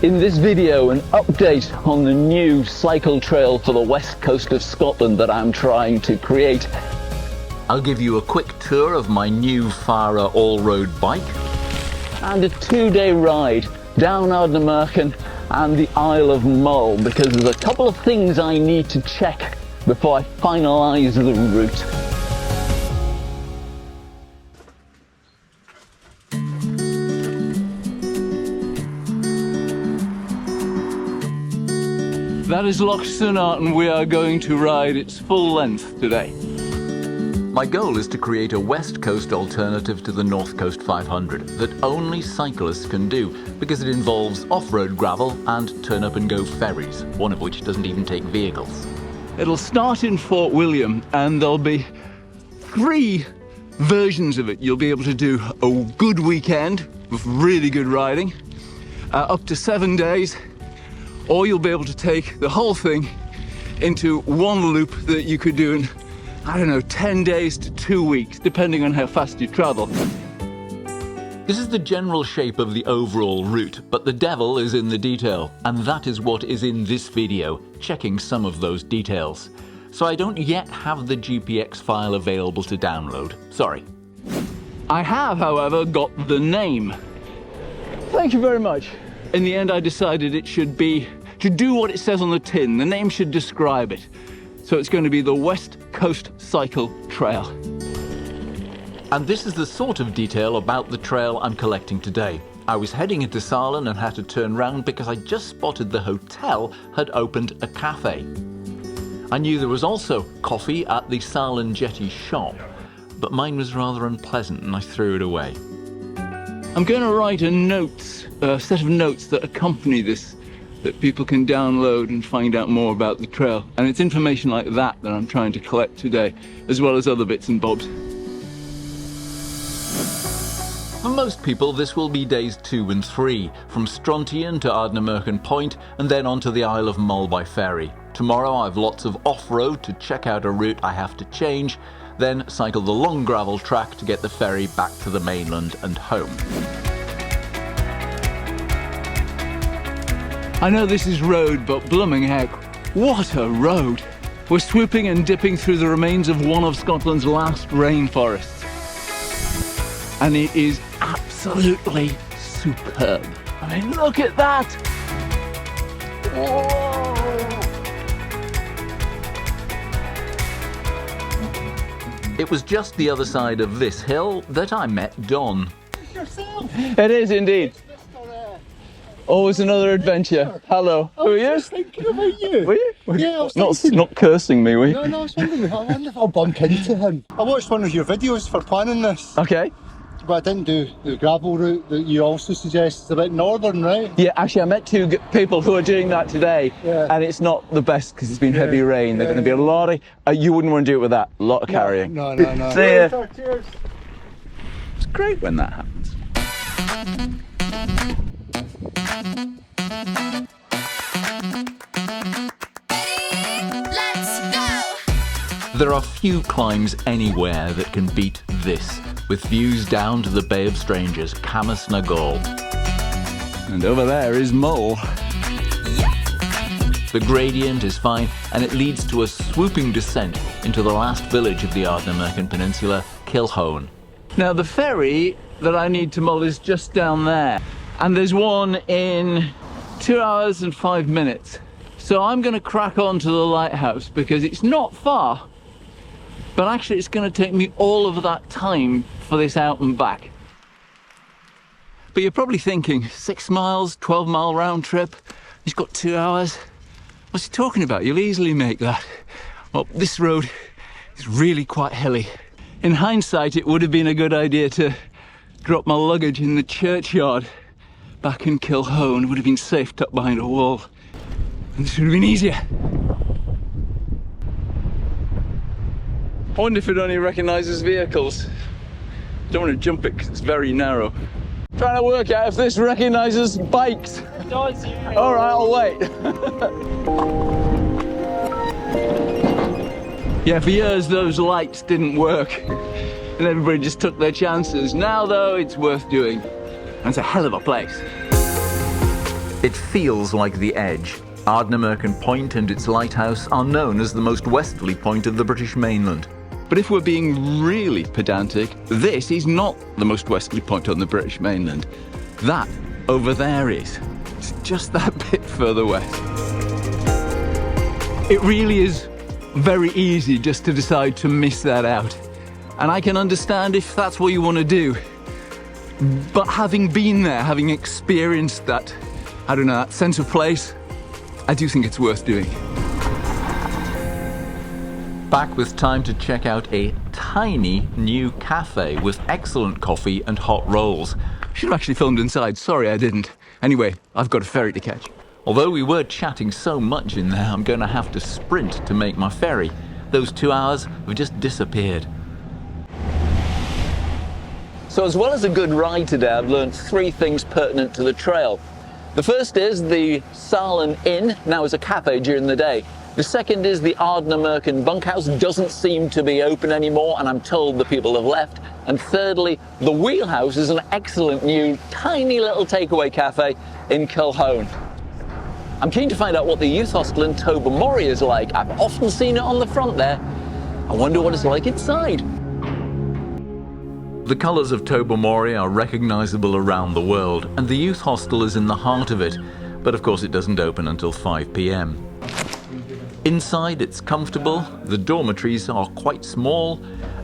In this video, an update on the new cycle trail for the west coast of Scotland that I'm trying to create. I'll give you a quick tour of my new Ferry all-road bike and a 2-day ride down Ardnamurchan and the Isle of Mull, because there's a couple of things I need to check before I finalise the route. That is Loch Sunart, and we are going to ride its full length today. My goal is to create a west coast alternative to the North Coast 500 that only cyclists can do, because it involves off-road gravel and turn-up-and-go ferries, one of which doesn't even take vehicles. It'll start in Fort William, and there'll be 3 versions of it. You'll be able to do a good weekend with really good riding, up to 7 days, or you'll be able to take the whole thing into one loop that you could do in, I don't know, 10 days to 2 weeks, depending on how fast you travel. This is the general shape of the overall route, but the devil is in the detail, and that is what is in this video, checking some of those details. So I don't yet have the GPX file available to download, sorry. I have, however, got the name. Thank you very much. In the end, I decided it should be to do what it says on the tin. The name should describe it. So it's going to be the West Coast Cycle Trail. And this is the sort of detail about the trail I'm collecting today. I was heading into Salin and had to turn round because I just spotted the hotel had opened a cafe. I knew there was also coffee at the Salin Jetty shop, but mine was rather unpleasant and I threw it away. I'm going to write a set of notes that accompany this, that people can download and find out more about the trail. And it's information like that that I'm trying to collect today, as well as other bits and bobs. For most people, this will be days 2 and 3, from Strontian to Ardnamurchan Point, and then onto the Isle of Mull by ferry. Tomorrow I've lots of off-road to check out a route I have to change, then cycle the long gravel track to get the ferry back to the mainland and home. I know this is road, but blooming heck, what a road! We're swooping and dipping through the remains of one of Scotland's last rainforests. And it is absolutely superb. I mean, look at that! Whoa! It was just the other side of this hill that I met Don. It's yourself! It is indeed. Always another adventure. Hello. Who are you? I was thinking about you. Were you? Yeah, I was not cursing me, were you? No, I was wondering, I wonder if I'll bump into him. I watched one of your videos for planning this. Okay. But I didn't do the gravel route that you also suggest. It's a bit northern, right? Yeah, actually I met 2 people who are doing that today, and it's not the best because it's been heavy rain. There's going to be a lot of... you wouldn't want to do it with that. A lot of carrying. No. See ya. Cheers. It's great when that happens. Let's go! There are few climbs anywhere that can beat this, with views down to the Bay of Strangers, Camas na Gall. And over there is Mull. The gradient is fine, and it leads to a swooping descent into the last village of the Ardnamurchan Peninsula, Kilhone. Now the ferry that I need to Mull is just down there, and there's one in 2 hours and 5 minutes. So I'm going to crack on to the lighthouse because it's not far, but actually it's going to take me all of that time for this out and back. But you're probably thinking, 6 miles, 12-mile round trip, he's got 2 hours. What's he talking about? You'll easily make that. Well, this road is really quite hilly. In hindsight, it would have been a good idea to drop my luggage in the churchyard back in Kilhone. It would have been safe tucked behind a wall. And this would have been easier. I wonder if it only recognises vehicles. Don't want to jump it because it's very narrow. Trying to work out if this recognises bikes. It does, yeah. All right, I'll wait. Yeah, for years those lights didn't work and everybody just took their chances. Now though, it's worth doing. And it's a hell of a place. It feels like the edge. Ardnamurchan Point and its lighthouse are known as the most westerly point of the British mainland. But if we're being really pedantic, this is not the most westerly point on the British mainland. That over there is. It's just that bit further west. It really is very easy just to decide to miss that out. And I can understand if that's what you want to do. But having been there, having experienced that, I don't know, that sense of place, I do think it's worth doing. Back with time to check out a tiny new cafe with excellent coffee and hot rolls. Should have actually filmed inside, sorry I didn't. Anyway, I've got a ferry to catch. Although we were chatting so much in there, I'm going to have to sprint to make my ferry. Those 2 hours have just disappeared. So as well as a good ride today, I've learned 3 things pertinent to the trail. The first is the Salon Inn now is a cafe during the day. The second is the Ardnamurchan bunkhouse doesn't seem to be open anymore, and I'm told the people have left. And thirdly, the Wheelhouse is an excellent new tiny little takeaway cafe in Culhone. I'm keen to find out what the youth hostel in Tobermory is like. I've often seen it on the front there. I wonder what it's like inside. The colours of Tobermory are recognisable around the world, and the youth hostel is in the heart of it, but of course it doesn't open until 5 p.m. Inside it's comfortable, the dormitories are quite small,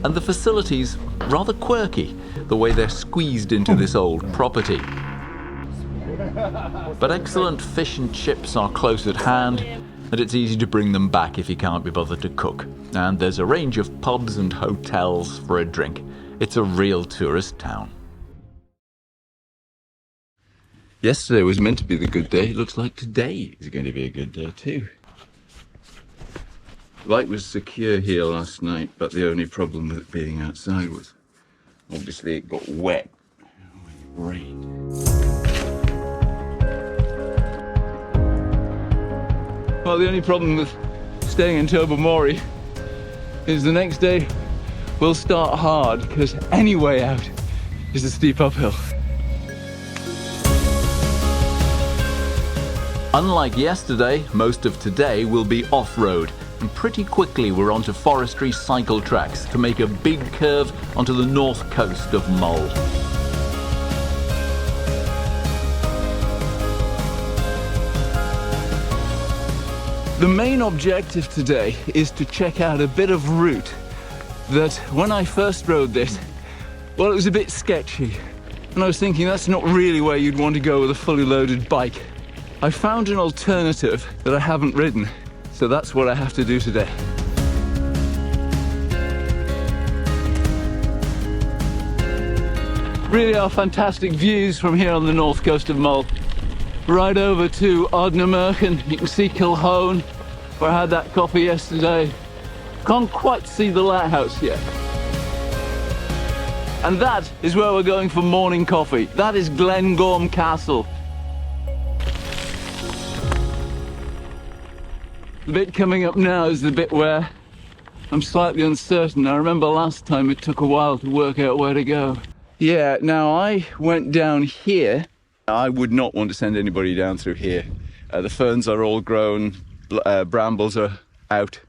and the facilities rather quirky, the way they're squeezed into this old property. But excellent fish and chips are close at hand, and it's easy to bring them back if you can't be bothered to cook. And there's a range of pubs and hotels for a drink. It's a real tourist town. Yesterday was meant to be the good day. It looks like today is going to be a good day too. The light was secure here last night, but the only problem with it being outside was obviously it got wet when it rained. Well, the only problem with staying in Tobermory is the next day we'll start hard, because any way out is a steep uphill. Unlike yesterday, most of today will be off-road, and pretty quickly we're onto forestry cycle tracks to make a big curve onto the north coast of Mull. The main objective today is to check out a bit of route that when I first rode this, well, it was a bit sketchy. And I was thinking that's not really where you'd want to go with a fully loaded bike. I found an alternative that I haven't ridden, so that's what I have to do today. Really are fantastic views from here on the north coast of Mull. Right over to Ardnamurchan, you can see Culhone, where I had that coffee yesterday. Can't quite see the lighthouse yet. And that is where we're going for morning coffee. That is Glengorm Castle. The bit coming up now is the bit where I'm slightly uncertain. I remember last time it took a while to work out where to go. Yeah, now I went down here. I would not want to send anybody down through here. The ferns are all grown, brambles are out,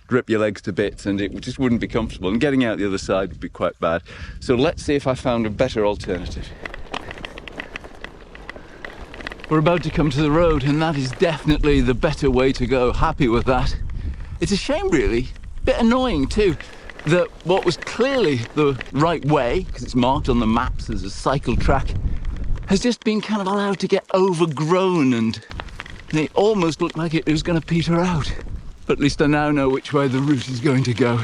rip your legs to bits, and it just wouldn't be comfortable. And getting out the other side would be quite bad. So let's see if I found a better alternative. We're about to come to the road, and that is definitely the better way to go. Happy with that. It's a shame, really. Bit annoying too, that what was clearly the right way, because it's marked on the maps as a cycle track, has just been kind of allowed to get overgrown, and it almost looked like it was going to peter out. But at least I now know which way the route is going to go.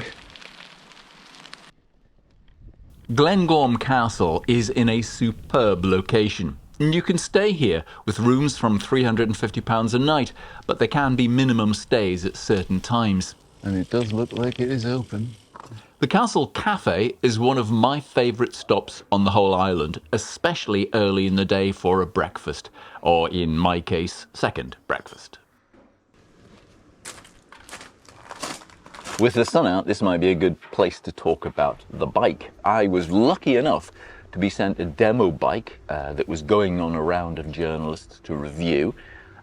Glengorm Castle is in a superb location. You can stay here with rooms from £350 a night, but there can be minimum stays at certain times. And it does look like it is open. The Castle Cafe is one of my favourite stops on the whole island, especially early in the day for a breakfast, or in my case, second breakfast. With the sun out, this might be a good place to talk about the bike. I was lucky enough to be sent a demo bike that was going on a round of journalists to review.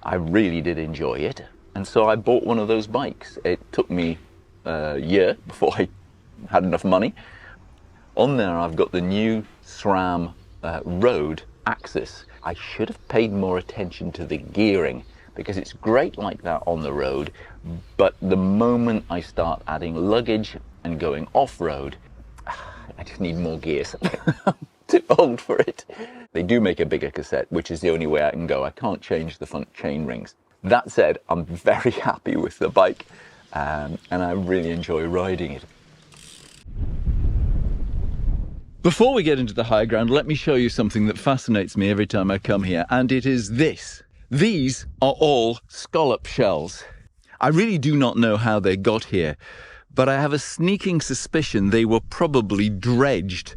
I really did enjoy it, and so I bought one of those bikes. It took me a year before I had enough money. On there I've got the new SRAM road axis. I should have paid more attention to the gearing, because it's great like that on the road, but the moment I start adding luggage and going off-road, I just need more gears. I'm too old for it. They do make a bigger cassette, which is the only way I can go. I can't change the front chain rings. That said, I'm very happy with the bike, and I really enjoy riding it. Before we get into the high ground, let me show you something that fascinates me every time I come here, and it is this. These are all scallop shells. I really do not know how they got here, but I have a sneaking suspicion they were probably dredged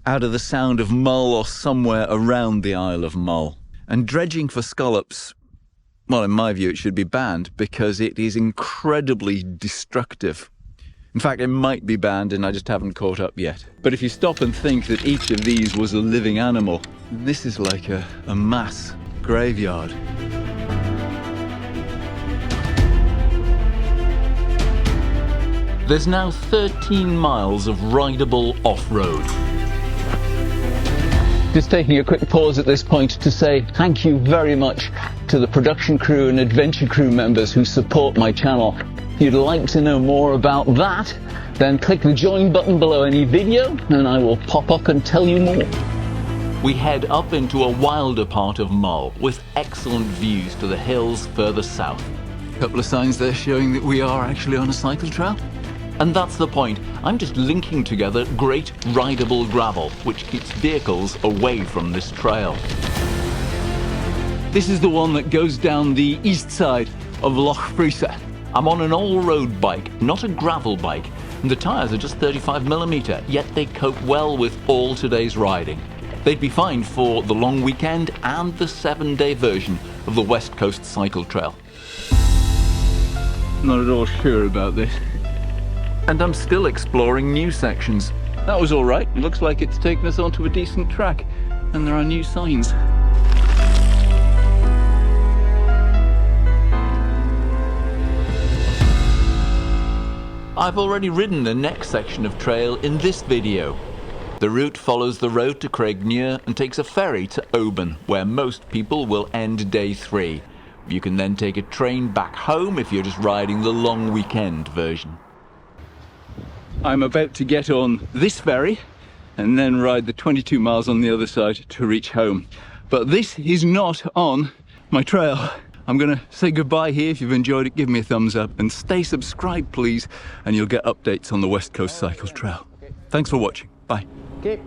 out of the Sound of Mull or somewhere around the Isle of Mull. And dredging for scallops, well, in my view, it should be banned because it is incredibly destructive. In fact, it might be banned and I just haven't caught up yet. But if you stop and think that each of these was a living animal, this is like a mass graveyard. There's now 13 miles of rideable off-road. Just taking a quick pause at this point to say thank you very much to the production crew and adventure crew members who support my channel. If you'd like to know more about that, then click the join button below any video and I will pop up and tell you more. We head up into a wilder part of Mull with excellent views to the hills further south. A couple of signs there showing that we are actually on a cycle trail. And that's the point. I'm just linking together great rideable gravel, which keeps vehicles away from this trail. This is the one that goes down the east side of Loch Freesa. I'm on an all-road bike, not a gravel bike, and the tyres are just 35mm, yet they cope well with all today's riding. They'd be fine for the long weekend and the 7-day version of the West Coast Cycle Trail. Not at all sure about this. And I'm still exploring new sections. That was all right. It looks like it's taken us onto a decent track, and there are new signs. I've already ridden the next section of trail in this video. The route follows the road to Craignure and takes a ferry to Oban, where most people will end day 3. You can then take a train back home if you're just riding the long weekend version. I'm about to get on this ferry and then ride the 22 miles on the other side to reach home. But this is not on my trail. I'm gonna say goodbye here. If you've enjoyed it, give me a thumbs up and stay subscribed, please, and you'll get updates on the West Coast Cycle Trail. Thanks for watching. Bye. Okay.